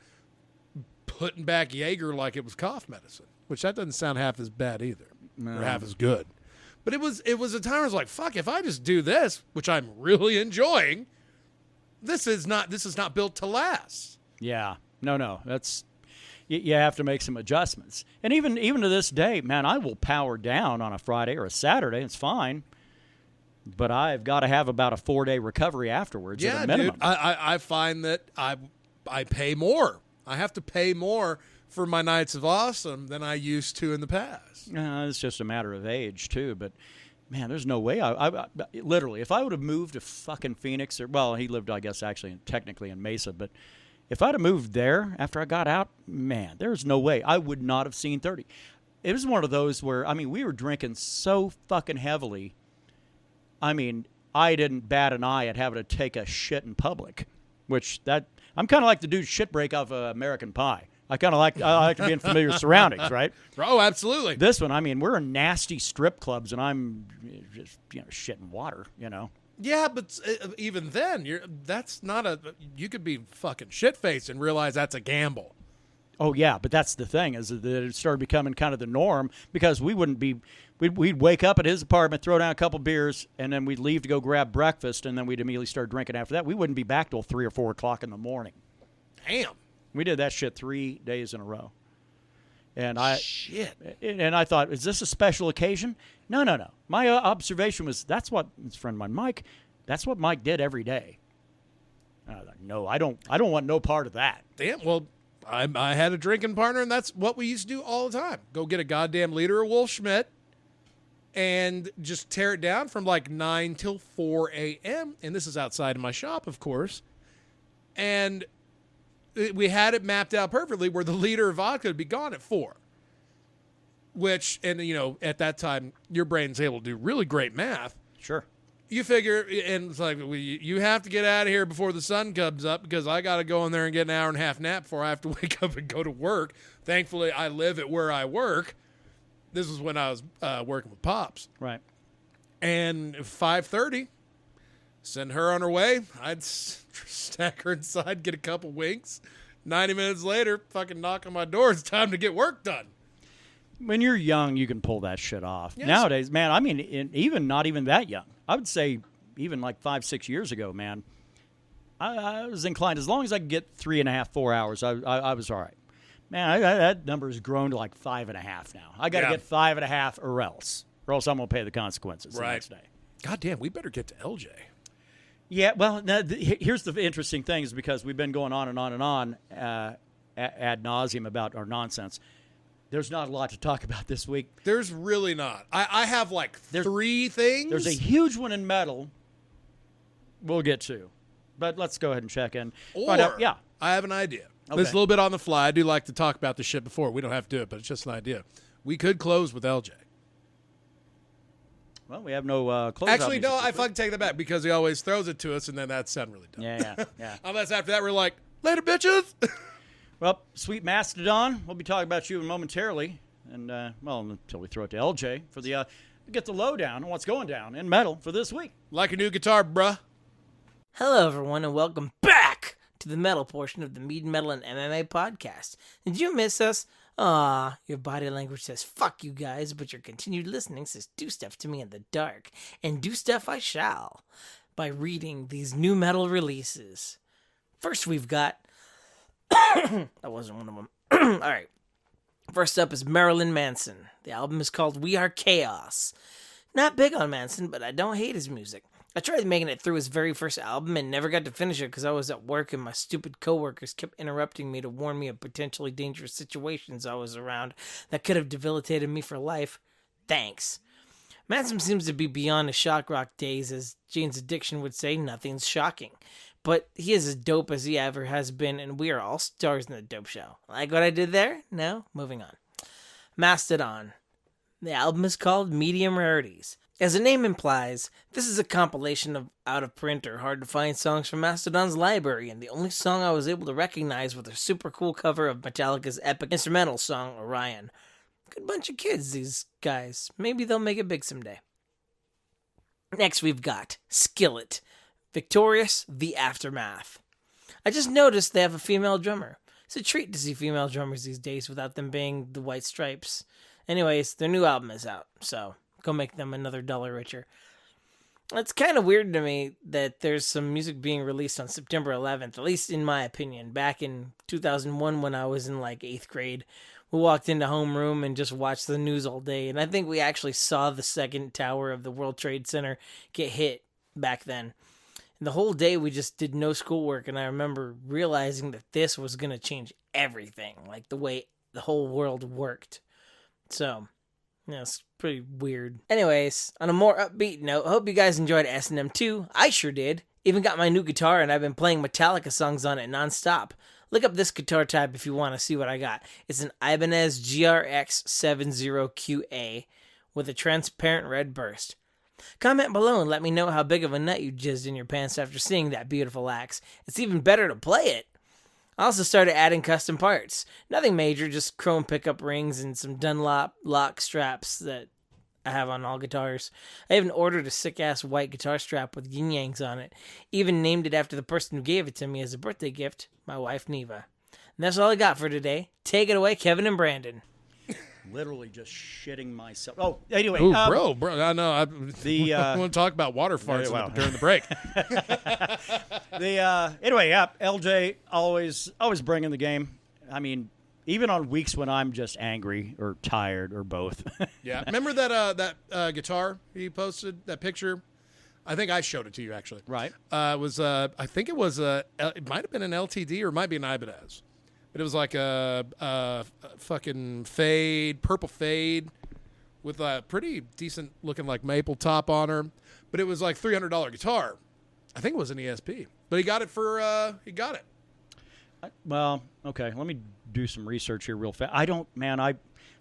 putting back Jaeger like it was cough medicine, which that doesn't sound half as bad either, or half as good. But it was a time where I was like, fuck, if I just do this, which I'm really enjoying, this is not built to last. Yeah. No. That's you have to make some adjustments. And even to this day, man, I will power down on a Friday or a Saturday. It's fine. But I've got to have about a 4-day recovery afterwards at a minimum. Dude, I find that I pay more. I have to pay more for my nights of awesome than I used to in the past. It's just a matter of age, too. But, man, there's no way. I literally, if I would have moved to fucking Phoenix, he lived, I guess, actually, technically in Mesa. But if I'd have moved there after I got out, man, there's no way. I would not have seen 30. It was one of those where, we were drinking so fucking heavily. I didn't bat an eye at having to take a shit in public, I'm kind of like the dude shit break off American Pie. I like to be in familiar surroundings, right? Oh, absolutely. This one, we're in nasty strip clubs, and I'm just shitting water, Yeah, but even then, that's not you could be fucking shit-faced and realize that's a gamble. Oh, yeah, but that's the thing, is that it started becoming kind of the norm, because we'd wake up at his apartment, throw down a couple beers, and then we'd leave to go grab breakfast, and then we'd immediately start drinking after that. We wouldn't be back till 3 or 4 o'clock in the morning. Damn. We did that shit 3 days in a row. And I thought, is this a special occasion? No. My observation was, that's what his friend of mine, Mike, that's what Mike did every day. I was like, no, I don't want no part of that. Damn, well, I had a drinking partner, and that's what we used to do all the time. Go get a goddamn liter of Wolf Schmidt and just tear it down from like 9 till 4 a.m. And this is outside of my shop, of course. And we had it mapped out perfectly where the liter of vodka would be gone at 4. which, and at that time, your brain's able to do really great math. Sure. You figure, and it's like, you have to get out of here before the sun comes up because I got to go in there and get an hour and a half nap before I have to wake up and go to work. Thankfully, I live at where I work. This was when I was working with Pops. Right. And 5:30, send her on her way. I'd stack her inside, get a couple winks. 90 minutes later, fucking knock on my door. It's time to get work done. When you're young, you can pull that shit off. Yes. Nowadays, man, I mean, even not even that young. I would say even like 5-6 years ago, man, I was inclined, as long as I could get 3.5, 4 hours, I was all right. Man, that number has grown to like 5.5 now. I got to get 5.5 or else I'm going to pay the consequences the next day. God damn, we better get to LJ. Yeah, well, now, here's the interesting thing is because we've been going on and on and on ad nauseum about our nonsense. There's not a lot to talk about this week. There's really not. I have like three things. There's a huge one in metal we'll get to. But let's go ahead and check in. Or, yeah. I have an idea. Okay. This is a little bit on the fly. I do like to talk about this shit before. We don't have to do it, but it's just an idea. We could close with LJ. Well, we have no close. Actually, no, I fucking take that back because he always throws it to us, and then that sound really dumb. Yeah. Unless after that we're like, later, bitches. Well, sweet Mastodon, we'll be talking about you momentarily. And, until we throw it to LJ for the get the lowdown on what's going down in metal for this week. Like a new guitar, bruh. Hello, everyone, and welcome back to the metal portion of the Mead, Metal, and MMA podcast. Did you miss us? Your body language says fuck you guys, but your continued listening says do stuff to me in the dark. And do stuff I shall by reading these new metal releases. First, we've got... that wasn't one of them. All right. First up is Marilyn Manson. The album is called We Are Chaos. Not big on Manson, but I don't hate his music. I tried making it through his very first album and never got to finish it because I was at work and my stupid coworkers kept interrupting me to warn me of potentially dangerous situations I was around that could have debilitated me for life. Thanks. Manson seems to be beyond his shock rock days, as Jane's Addiction would say, nothing's shocking. But he is as dope as he ever has been, and we are all stars in the dope show. Like what I did there? No? Moving on. Mastodon. The album is called Medium Rarities. As the name implies, this is a compilation of out-of-print or hard-to-find songs from Mastodon's library, and the only song I was able to recognize was a super cool cover of Metallica's epic instrumental song, Orion. Good bunch of kids, these guys. Maybe they'll make it big someday. Next we've got Skillet. Victorious, The Aftermath. I just noticed they have a female drummer. It's a treat to see female drummers these days without them being the White Stripes. Anyways, their new album is out, so go make them another $1 richer. It's kind of weird to me that there's some music being released on September 11th, at least in my opinion. Back in 2001 when I was in like 8th grade, we walked into homeroom and just watched the news all day, and I think we actually saw the second tower of the World Trade Center get hit back then. And the whole day we just did no schoolwork, and I remember realizing that this was going to change everything, like the way the whole world worked. So, yeah, it's pretty weird. Anyways, on a more upbeat note, I hope you guys enjoyed S&M 2. I sure did. Even got my new guitar, and I've been playing Metallica songs on it nonstop. Look up this guitar type if you want to see what I got. It's an Ibanez GRX70QA with a transparent red burst. Comment below and let me know how big of a nut you jizzed in your pants after seeing that beautiful axe. It's even better to play it. I also started adding custom parts. Nothing major, just chrome pickup rings and some Dunlop lock straps that I have on all guitars. I even ordered a sick-ass white guitar strap with yin-yangs on it. Even named it after the person who gave it to me as a birthday gift, my wife Neva. And that's all I got for today. Take it away, Kevin and Brandon. Literally just shitting myself. Oh, anyway. Ooh, bro, I know. I want to talk about water farts during the break. Anyway, yeah, LJ always bringing the game. I mean, even on weeks when I'm just angry or tired or both. Yeah, remember that guitar he posted, that picture? I think I showed it to you actually. Right. I think it was it might have been an LTD or it might be an Ibanez. But it was like a fucking fade, purple fade with a pretty decent looking like maple top on her. But it was like $300 guitar. I think it was an ESP. But he got it for, he got it. Well, okay. Let me do some research here real fast.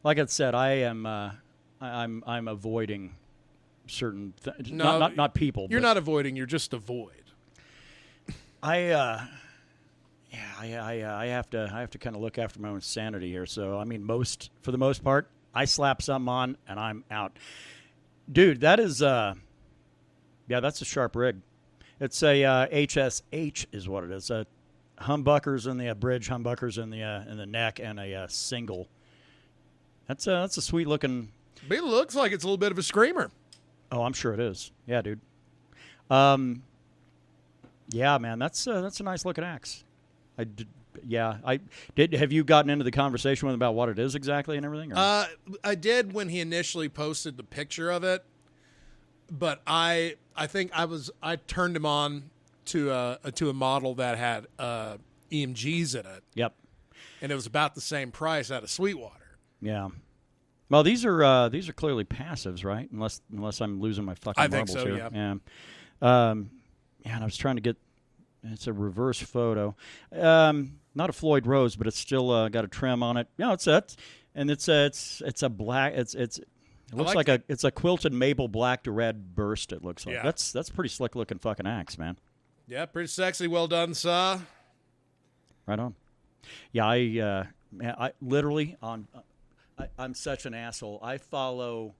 Like I said, I'm avoiding certain not people. You're but not avoiding. You're just a void. I have to kind of look after my own sanity here. So I mean, for the most part, I slap something on and I'm out. Dude, that is that's a sharp rig. It's a HSH is what it is. Humbuckers in the bridge, humbuckers in the neck, and a single. That's a sweet looking. But it looks like it's a little bit of a screamer. Oh, I'm sure it is. Yeah, dude. Yeah, man, that's a nice looking axe. I did. Have you gotten into the conversation with him about what it is exactly and everything? Or? I did when he initially posted the picture of it, but I think I turned him on to a model that had EMGs in it. Yep. And it was about the same price out of Sweetwater. Yeah. Well, these are clearly passives, right? Unless I'm losing my fucking I think marbles so, here. yeah. And I was trying to get. It's a reverse photo. Not a Floyd Rose, but it's still got a trim on it. Yeah, it's a black. It looks like it's a quilted maple black to red burst. It looks like. Yeah. That's pretty slick looking fucking axe, man. Yeah, pretty sexy. Well done, saw. Right on. Yeah, I literally on. I'm such an asshole. I follow.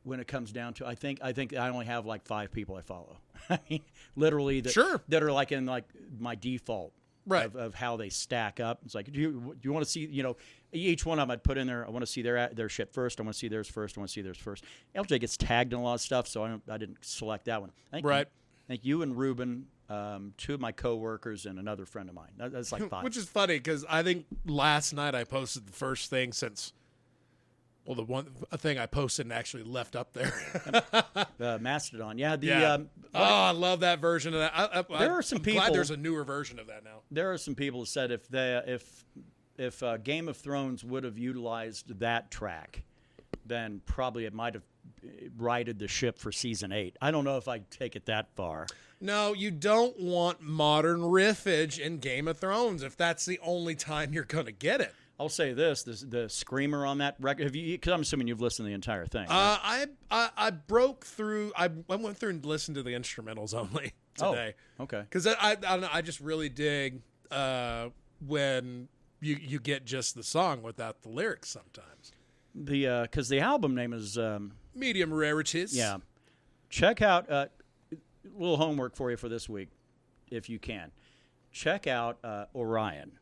When it comes down to, I think I only have like 5 people I follow. I mean, literally that are like in like my default Right. of how they stack up. It's like, do you want to see, each one of them I'd put in there. I want to see their shit first. I want to see theirs first. I want to see theirs first. LJ gets tagged in a lot of stuff, so I didn't select that one. Right. I think you and Ruben, 2 of my coworkers, and another friend of mine. That's like 5. Which is funny because I think last night I posted the first thing since. Well, the one thing I posted and actually left up there. Mastodon. Yeah. I love that version of that. There are some I'm people. glad there's a newer version of that now. There are some people who said if Game of Thrones would have utilized that track, then probably it might have righted the ship for season 8. I don't know if I'd take it that far. No, you don't want modern riffage in Game of Thrones if that's the only time you're going to get it. I'll say the screamer on that record. Because I'm assuming you've listened to the entire thing. Right? I broke through. I went through and listened to the instrumentals only today. Oh, okay. Because I don't know, I just really dig when you get just the song without the lyrics sometimes. Because the album name is Medium Rarities. Yeah. Check out a little homework for you for this week, if you can. Check out Orion.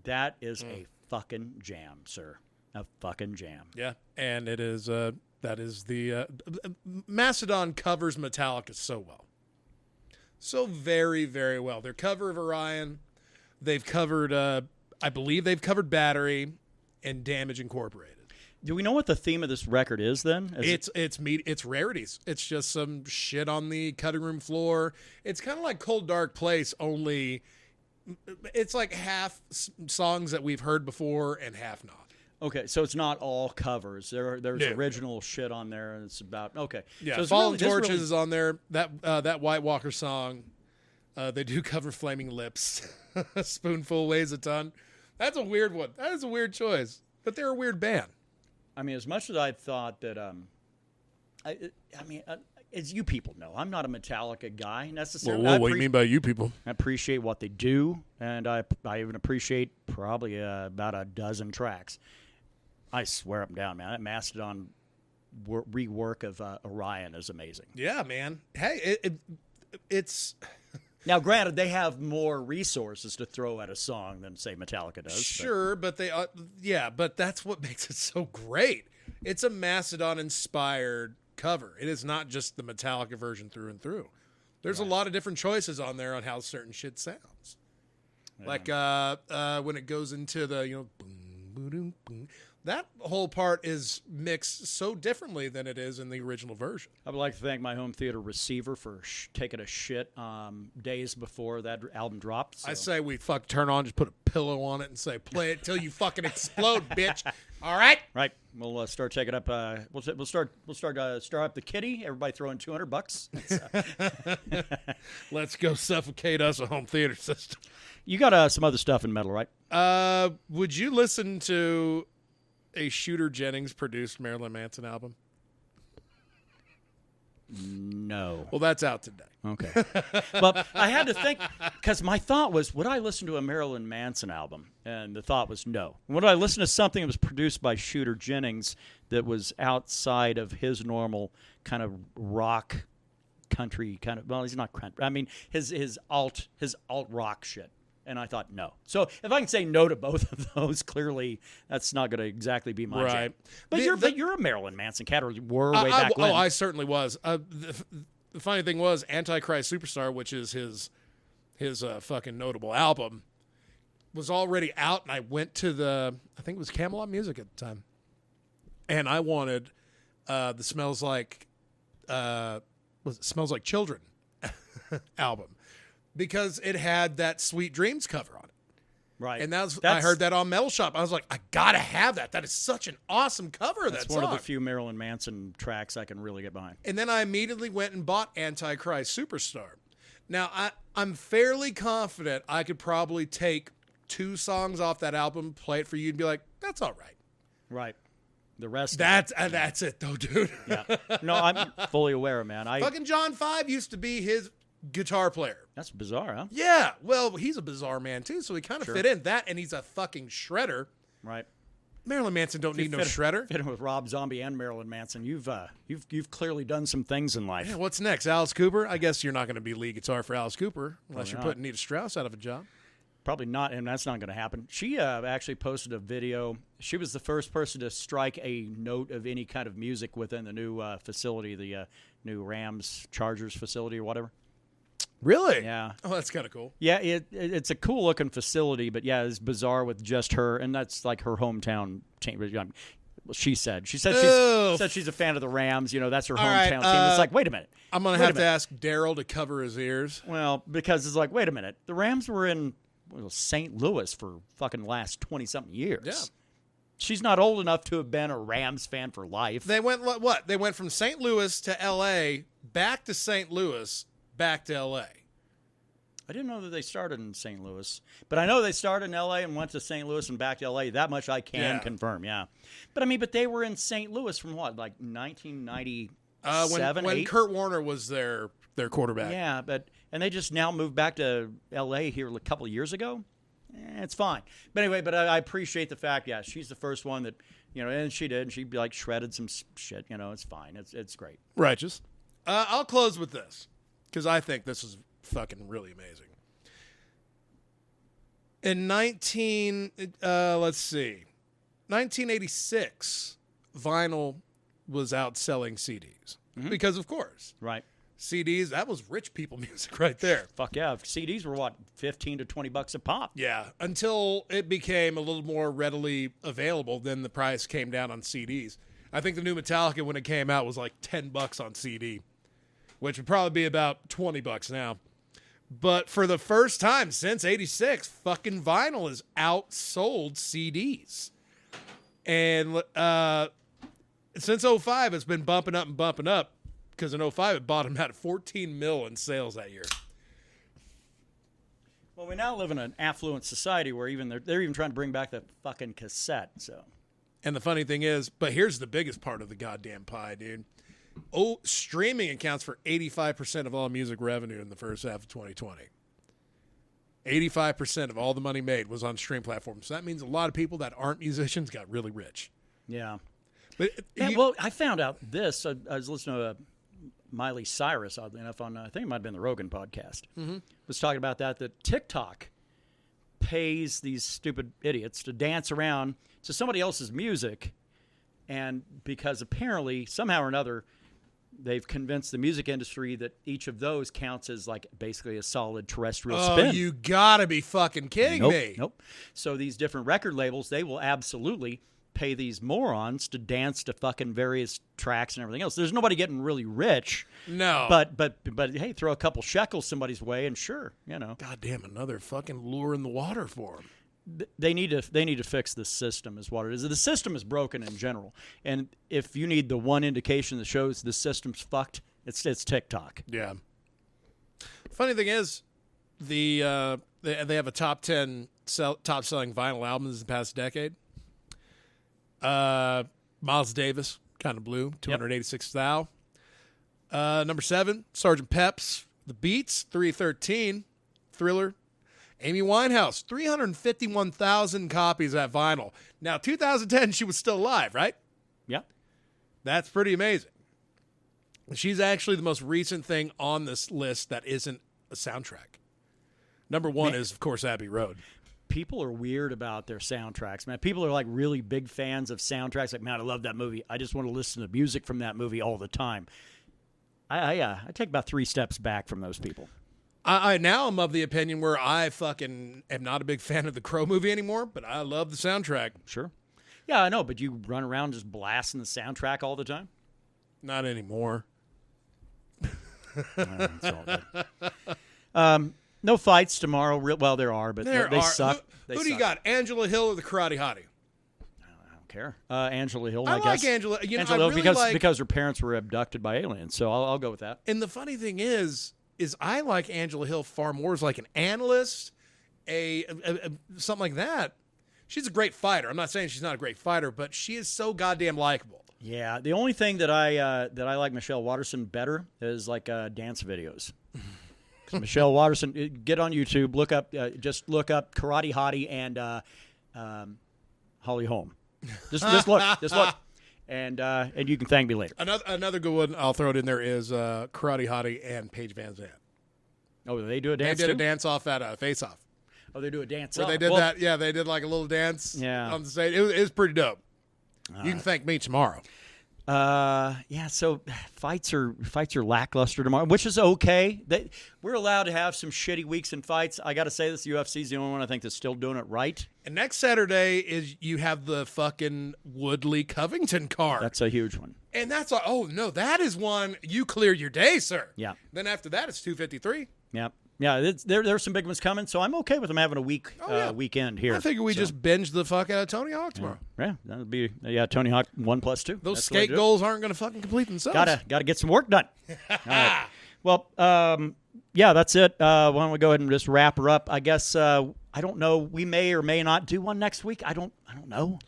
That is a fucking jam, sir. A fucking jam. Yeah, and it is. That is the Mastodon covers Metallica so well, so very, very well. Their cover of Orion, they've covered. I believe they've covered Battery and Damage Incorporated. Do we know what the theme of this record is then? It's rarities. It's just some shit on the cutting room floor. It's kind of like Cold Dark Place, only. It's like half songs that we've heard before and half not. Okay, so it's not all covers. There's original shit on there, and it's about okay. Yeah, so Fallen Torches is on there. That White Walker song. They do cover Flaming Lips. A Spoonful Weighs a Ton. That's a weird one. That is a weird choice, but they're a weird band. I mean, as much as I thought that, as you people know, I'm not a Metallica guy necessarily. Well, what do you mean by you people? I appreciate what they do, and I even appreciate probably about a dozen tracks. I swear up and down, man. That Mastodon rework of Orion is amazing. Yeah, man. Hey, it's... Now, granted, they have more resources to throw at a song than, say, Metallica does. Sure, but they... but that's what makes it so great. It's a Mastodon-inspired cover. It is not just the Metallica version through and through. There's a lot of different choices on there on how certain shit sounds. Yeah. Like when it goes into the, boom, boom, boom. That whole part is mixed so differently than it is in the original version. I would like to thank my home theater receiver for taking a shit days before that album dropped. So. I say we turn on, just put a pillow on it and say, play it till you fucking explode, bitch. All right? Right. We'll start taking up. We'll start up the kitty. Everybody throw in $200. Let's go suffocate us a home theater system. You got some other stuff in metal, right? Would you listen to a Shooter Jennings produced Marilyn Manson album? No. Well, that's out today. Okay. Well, I had to think, because my thought was, would I listen to a Marilyn Manson album? And the thought was no. Would I listen to something that was produced by Shooter Jennings that was outside of his normal kind of rock, country kind of, well, he's not country. I mean, his alt rock shit. And I thought no. So if I can say no to both of those, clearly that's not going to exactly be my jam. But you're a Marilyn Manson cat, or you were way back when. Oh, I certainly was. The funny thing was, Antichrist Superstar, which is his fucking notable album, was already out, and I went to I think it was Camelot Music at the time, and I wanted the Smells Like Children album. Because it had that Sweet Dreams cover on it. Right. And I heard that on Metal Shop. I was like, I got to have that. That is such an awesome cover of that song. That's one of the few Marilyn Manson tracks I can really get behind. And then I immediately went and bought Antichrist Superstar. Now, I'm fairly confident I could probably take 2 songs off that album, play it for you, and be like, that's all right. Right. The rest that's it, though, dude. Yeah. No, I'm fully aware, man. Fucking John 5 used to be his guitar player. That's bizarre, huh? Yeah. Well, he's a bizarre man too, so he kind of fit in that, and he's a fucking shredder. Right. Marilyn Manson don't need no shredder. Fit in with Rob Zombie and Marilyn Manson. You've clearly done some things in life. Yeah, what's next? Alice Cooper? I guess you're not going to be lead guitar for Alice Cooper unless you're putting Nita Strauss out of a job. Probably not, and that's not going to happen. She actually posted a video. She was the first person to strike a note of any kind of music within the new facility, the new Rams Chargers facility or whatever. Really? Yeah. Oh, that's kind of cool. Yeah, it's a cool looking facility, but yeah, it's bizarre with just her, and that's like her hometown team. She said she's a fan of the Rams. You know, that's her hometown team. It's like, wait a minute. I'm gonna have to ask Daryl to cover his ears. Well, because it's like, wait a minute. The Rams were in St. Louis for fucking last 20-something years. Yeah. She's not old enough to have been a Rams fan for life. They went what? They went from St. Louis to L.A., back to St. Louis, back to L.A. I didn't know that they started in St. Louis, but I know they started in L.A. and went to St. Louis and back to L.A. That much I can confirm, yeah. But they were in St. Louis from what, like 1997? When Kurt Warner was their quarterback. Yeah, and they just now moved back to L.A. here a couple of years ago. It's fine. But anyway, I appreciate the fact, yeah, she's the first one that, and she did, and she like shredded some shit. It's fine. It's great. Righteous. I'll close with this because I think this is fucking really amazing. In 1986, vinyl was outselling CDs because, of course, right. CDs, that was rich people music right there. Fuck yeah. CDs were what, $15 to $20 a pop? Yeah, until it became a little more readily available, then the price came down on CDs. I think the new Metallica, when it came out, was like $10 on CD, which would probably be about $20 now. But for the first time since 86, fucking vinyl has outsold CDs. And since 05, it's been bumping up and bumping up. Because in 05, it bottomed out at $14 million in sales that year. Well, we now live in an affluent society where they're even trying to bring back the fucking cassette. So, and the funny thing is, but here's the biggest part of the goddamn pie, dude. Streaming accounts for 85% of all music revenue in the first half of 2020. 85% of all the money made was on stream platforms. So that means a lot of people that aren't musicians got really rich. Yeah. But well, I found out this. I was listening to Miley Cyrus, oddly enough, on I think it might have been the Rogan podcast. Was talking about that TikTok pays these stupid idiots to dance around to somebody else's music, and because apparently somehow or another they've convinced the music industry that each of those counts as like basically a solid terrestrial spin. Oh, you gotta be fucking kidding me. Nope. So these different record labels, they will absolutely pay these morons to dance to fucking various tracks and everything else. There's nobody getting really rich. No. But hey, throw a couple shekels somebody's way and sure, God damn, another fucking lure in the water for them. They need to fix the system is what it is. The system is broken in general. And if you need the one indication that shows the system's fucked, it's TikTok. Yeah. Funny thing is, they have a top 10 top selling vinyl albums in the past decade. Miles Davis, Kind of Blue, 286 thou. Number 7, Sgt. Pep's The Beats, 313. Thriller. Amy Winehouse, 351,000 copies of that vinyl. Now, 2010, she was still alive, right? Yeah. That's pretty amazing. She's actually the most recent thing on this list that isn't a soundtrack. Number 1 is, of course, Abbey Road. People are weird about their soundtracks, man. People are like really big fans of soundtracks. Like, man, I love that movie. I just want to listen to music from that movie all the time. I take about 3 steps back from those people. I now am of the opinion where I fucking am not a big fan of the Crow movie anymore, but I love the soundtrack. Sure. Yeah, I know, but you run around just blasting the soundtrack all the time? Not anymore. It's all good. No fights tomorrow. Well, there are, but they suck. Who do you got, Angela Hill or the Karate Hottie? I don't care. Angela Hill, I guess. like Angela. You know, Angela Hill I really because her parents were abducted by aliens, so I'll go with that. And the funny thing is I like Angela Hill far more as like an analyst, a something like that. She's a great fighter. I'm not saying she's not a great fighter, but she is so goddamn likable. Yeah, the only thing that I like Michelle Watterson better is like dance videos. Michelle Watterson, get on YouTube, look up Karate Hottie and Holly Holm. Just look, and you can thank me later. Another good one I'll throw it in there is Karate Hottie and Paige Van Zandt. Oh, they do a dance. They did too? a dance off at Face Off. Oh, they do a dance. Where they did that. Yeah, they did like a little dance. Yeah. On the stage. It was pretty dope. You can thank me tomorrow. Yeah. So fights are lackluster tomorrow, which is okay. We're allowed to have some shitty weeks in fights. I got to say this: the UFC is the only one I think that's still doing it right. And next Saturday is you have the fucking Woodley Covington card. That's a huge one. And that's that is one you clear your day, sir. Yeah. Then after that, it's 253. Yeah. Yeah, there's some big ones coming, so I'm okay with them having a weekend here. I figure we just binge the fuck out of Tony Hawk tomorrow. Yeah, that'll be Tony Hawk 1+2. Those skate goals aren't going to fucking complete themselves. Gotta get some work done. All right. Well, yeah, that's it. Why don't we go ahead and just wrap her up? I guess I don't know. We may or may not do one next week. I don't know.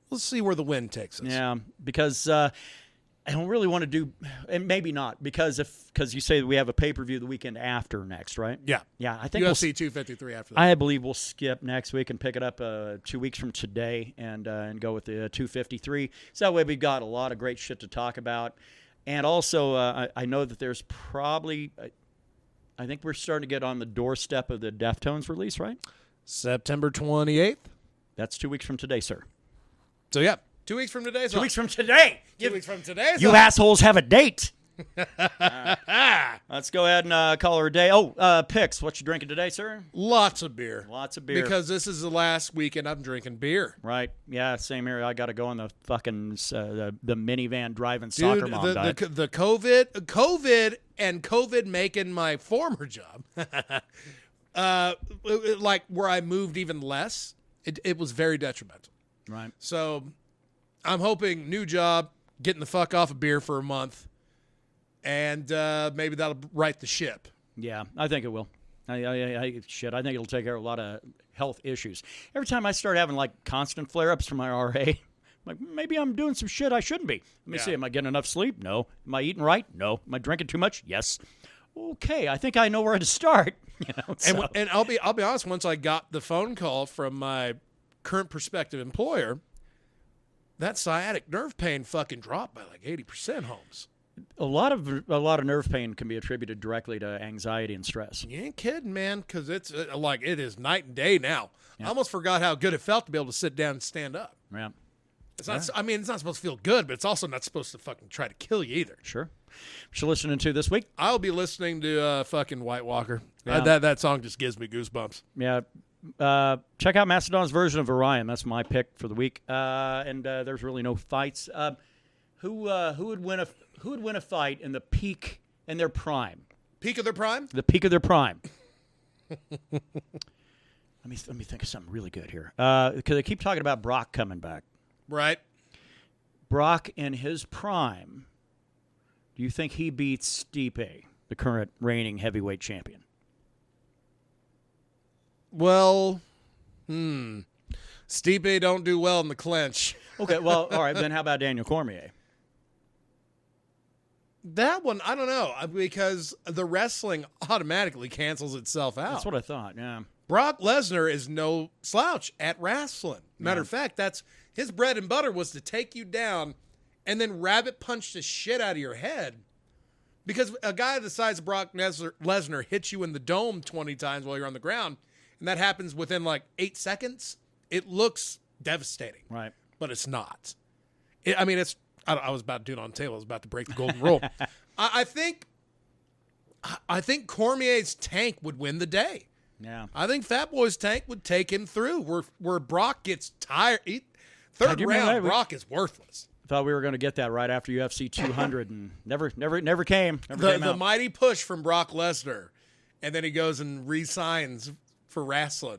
Let's see where the wind takes us. Yeah, because I don't really want to do, and maybe not, because you say that we have a pay-per-view the weekend after next, right? Yeah. Yeah, I think UFC 253 after that. I believe we'll skip next week and pick it up 2 weeks from today and go with the 253. So that way we've got a lot of great shit to talk about. And also, I know that there's probably, I think we're starting to get on the doorstep of the Deftones release, right? September 28th. That's 2 weeks from today, sir. So, yeah. 2 weeks from today. 2 weeks from today. 2 weeks from today. You assholes have a date. Let's go ahead and call her a day. Oh, picks. What you drinking today, sir? Lots of beer. Lots of beer. Because this is the last weekend I'm drinking beer. Right. Yeah, same here. I got to go on the fucking the minivan driving soccer mom diet. The COVID and COVID making my former job, like where I moved even less, it was very detrimental. Right. So I'm hoping new job, getting the fuck off of beer for a month, and maybe that'll right the ship. Yeah, I think it will. I think it'll take care of a lot of health issues. Every time I start having like constant flare-ups from my RA, I'm like, maybe I'm doing some shit I shouldn't be. Let me see. Am I getting enough sleep? No. Am I eating right? No. Am I drinking too much? Yes. Okay, I think I know where to start. So. And I'll be honest. Once I got the phone call from my current prospective employer, that sciatic nerve pain fucking dropped by like 80%, Holmes. A lot of nerve pain can be attributed directly to anxiety and stress. You ain't kidding, man, because it's like it is night and day now. Yeah. I almost forgot how good it felt to be able to sit down and stand up. Yeah. It's not. I mean, it's not supposed to feel good, but it's also not supposed to fucking try to kill you either. Sure. What you listening to this week? I'll be listening to fucking White Walker. Yeah. That song just gives me goosebumps. Yeah. Check out Mastodon's version of Orion. That's my pick for the week. And there's really no fights. Who would win a fight in the peak in their prime? Peak of their prime? The peak of their prime. Let me think of something really good here. Because they keep talking about Brock coming back. Right. Brock in his prime. Do you think he beats Stipe, the current reigning heavyweight champion? Well, Stipe don't do well in the clinch. Okay, well, all right. Then how about Daniel Cormier? That one, I don't know, because the wrestling automatically cancels itself out. That's what I thought. Yeah. Brock Lesnar is no slouch at wrestling. Matter of fact, that's his bread and butter was to take you down and then rabbit punch the shit out of your head. Because a guy the size of Brock Lesnar hits you in the dome 20 times while you're on the ground, and that happens within like 8 seconds, it looks devastating. Right. But it's not. I was about to do it on the table. I was about to break the golden rule. I think Cormier's tank would win the day. Yeah. I think Fat Boy's tank would take him through. Where Brock gets tired. Third round, Brock is worthless. Thought we were going to get that right after UFC 200, and never came. The mighty push from Brock Lesnar, and then he goes and re-signs for wrestling.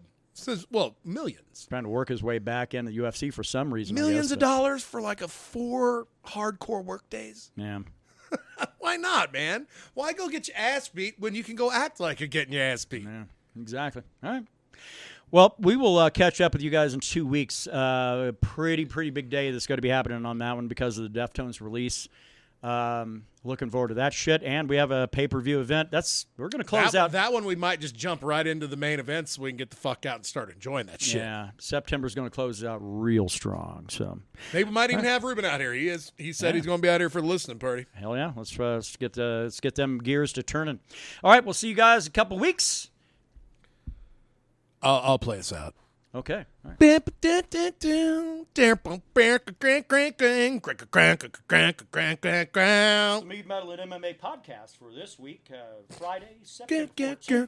Well, millions. Trying to work his way back in the UFC for some reason. Millions of dollars for like 4 hardcore work days. Yeah. Why not, man? Why go get your ass beat when you can go act like you're getting your ass beat? Yeah, exactly. All right. Well, we will catch up with you guys in 2 weeks. Pretty big day that's going to be happening on that one because of the Deftones release. Looking forward to that shit. And we have a pay-per-view event. We're going to close out. That one we might just jump right into the main event so we can get the fuck out and start enjoying that shit. Yeah. September's going to close it out real strong. So maybe we might even have Ruben out here. He said he's going to be out here for the listening party. Hell yeah. Let's get them gears to turning. All right. We'll see you guys in a couple weeks. I'll play us out. Okay. All right. The Mead, Metal, and MMA podcast for this week, Friday, September 14th.